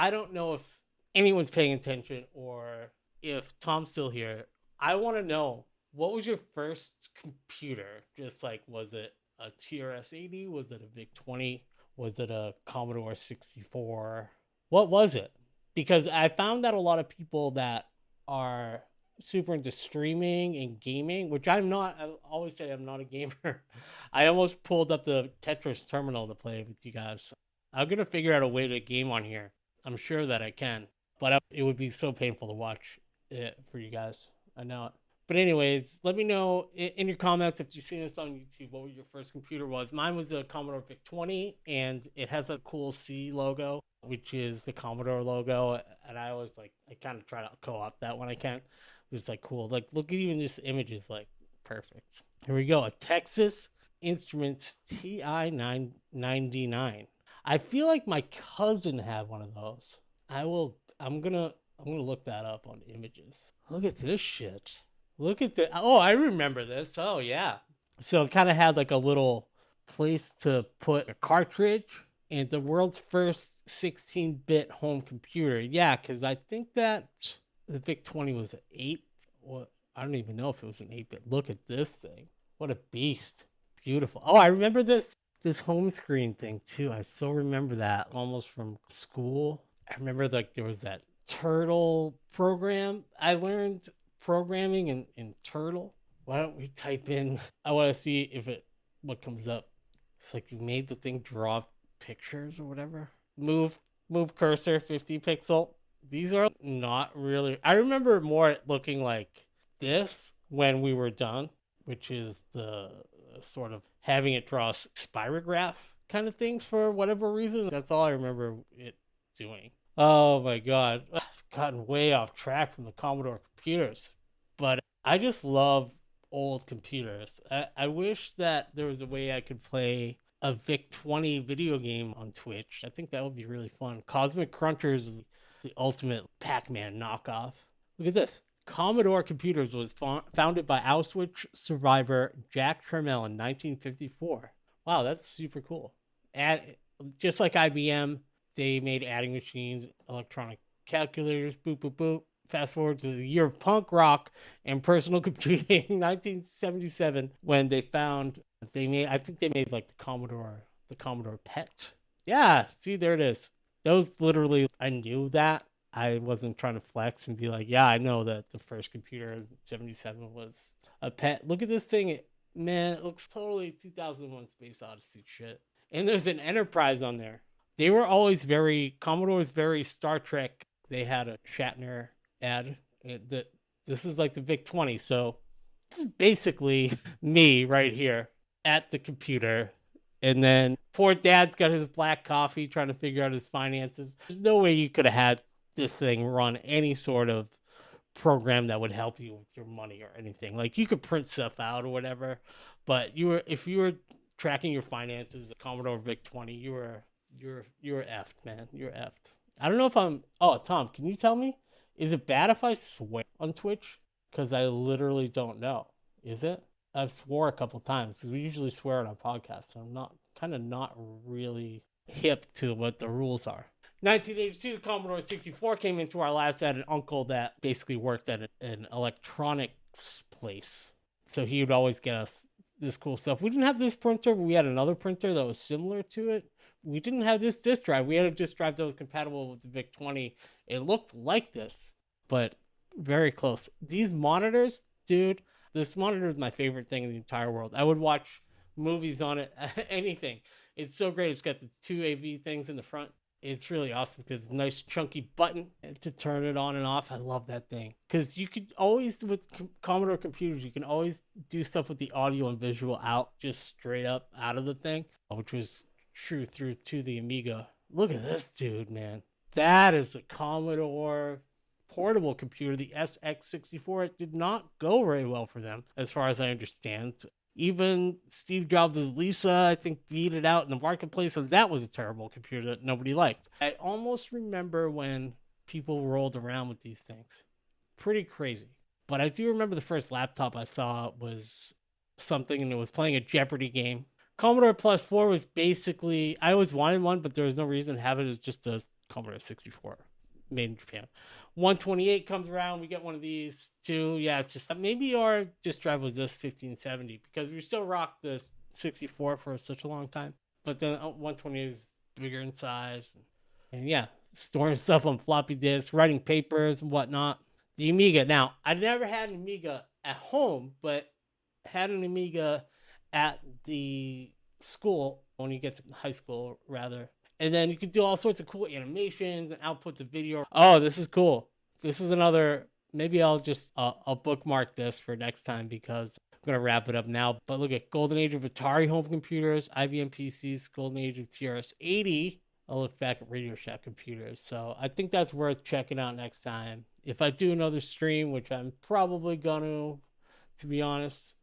I don't know if anyone's paying attention or if Tom's still here. I want to know, what was your first computer? Just like, was it a TRS-80? Was it a VIC-20? Was it a Commodore 64? What was it? Because I found that a lot of people that are super into streaming and gaming, which I'm not. I always say I'm not a gamer. I almost pulled up the Tetris terminal to play with you guys. I'm gonna figure out a way to game on here. I'm sure that I can, but it would be so painful to watch it for you guys. I know it. But anyways, let me know in your comments if you've seen this on YouTube what your first computer was. Mine was a Commodore VIC-20, and it has a cool C logo, which is the Commodore logo. And I always I kind of try to co-opt that when I can. It's like cool. Like, look at even just the images, like perfect. Here we go. A Texas Instruments TI-999. I feel like my cousin had one of those. I'm gonna look that up on images. Look at this shit. Look at that. Oh, I remember this. Oh yeah. So it kind of had like a little place to put a cartridge, and the world's first 16-bit home computer. Yeah, because I think that the VIC-20 was an 8. What? I don't even know if it was an 8-bit. Look at this thing. What a beast. Beautiful. Oh, I remember this home screen thing too. I so remember that almost from school. I remember like there was that Turtle program. I learned programming in Turtle. Why don't we type in? I want to see what comes up. It's like you made the thing draw pictures or whatever. Move cursor 50 pixel. These are not really. I remember more looking like this when we were done, which is the sort of having it draw spirograph kind of things for whatever reason. That's all I remember it doing. Oh my god, I've gotten way off track from the Commodore computers, but I just love old computers. I wish that there was a way I could play a VIC-20 video game on Twitch. I think that would be really fun. Cosmic Crunchers is the ultimate Pac-Man knockoff. Look at this. Commodore Computers was founded by Auschwitz survivor Jack Tramiel in 1954. Wow, that's super cool. Just like IBM, they made adding machines, electronic calculators, boop, boop, boop. Fast forward to the year of punk rock and personal computing, 1977, when I think they made like the Commodore PET. Yeah, see, there it is. Those literally, I knew that. I wasn't trying to flex and be like, yeah, I know that the first computer in 77 was a PET. Look at this thing. Man, it looks totally 2001 Space Odyssey shit. And there's an Enterprise on there. They were always Commodore's very Star Trek. They had a Shatner ad. This is like the VIC-20. So this is basically me right here at the computer. And then poor dad's got his black coffee trying to figure out his finances. There's no way you could have had this thing run any sort of program that would help you with your money or anything. Like, you could print stuff out or whatever, but if you were tracking your finances, the Commodore VIC-20, you're effed, man. You're effed. I don't know if Tom, can you tell me, is it bad if I swear on Twitch? Because I literally don't know. Is it? I've swore a couple times because we usually swear on our podcast. So I'm not really hip to what the rules are. 1982, the Commodore 64 came into our lives. I had an uncle that basically worked at an electronics place. So he would always get us this cool stuff. We didn't have this printer, but we had another printer that was similar to it. We didn't have this disk drive. We had a disk drive that was compatible with the VIC-20. It looked like this, but very close. These monitors, dude, this monitor is my favorite thing in the entire world. I would watch movies on it, anything. It's so great. It's got the two AV things in the front. It's really awesome because it's a nice chunky button to turn it on and off. I love that thing because you could always, with Commodore computers, you can always do stuff with the audio and visual out, just straight up out of the thing, which was true through to the Amiga. Look at this dude, man. That is a Commodore portable computer, the SX64. It did not go very well for them, as far as I understand. Even Steve Jobs' Lisa, I think, beat it out in the marketplace, and that was a terrible computer that nobody liked. I almost remember when people rolled around with these things. Pretty crazy. But I do remember the first laptop I saw was something, and it was playing a Jeopardy game. Commodore Plus 4 was basically, I always wanted one, but there was no reason to have it as just a Commodore 64, made in Japan. 128 comes around, we get one of these too. Yeah, it's just maybe our disk drive was this 1570 because we still rocked the 64 for such a long time. But then 128 is bigger in size, and yeah, storing stuff on floppy disks, writing papers and whatnot. The Amiga. Now, I never had an Amiga at home, but had an Amiga at the school when you get to high school, rather. And then you could do all sorts of cool animations and output the video. Oh, this is cool. This is another. Maybe I'll bookmark this for next time because I'm gonna wrap it up now. But look at Golden Age of Atari home computers, IBM PCs, Golden Age of TRS-80. I'll look back at Radio Shack computers. So I think that's worth checking out next time. If I do another stream, which I'm probably gonna, to be honest,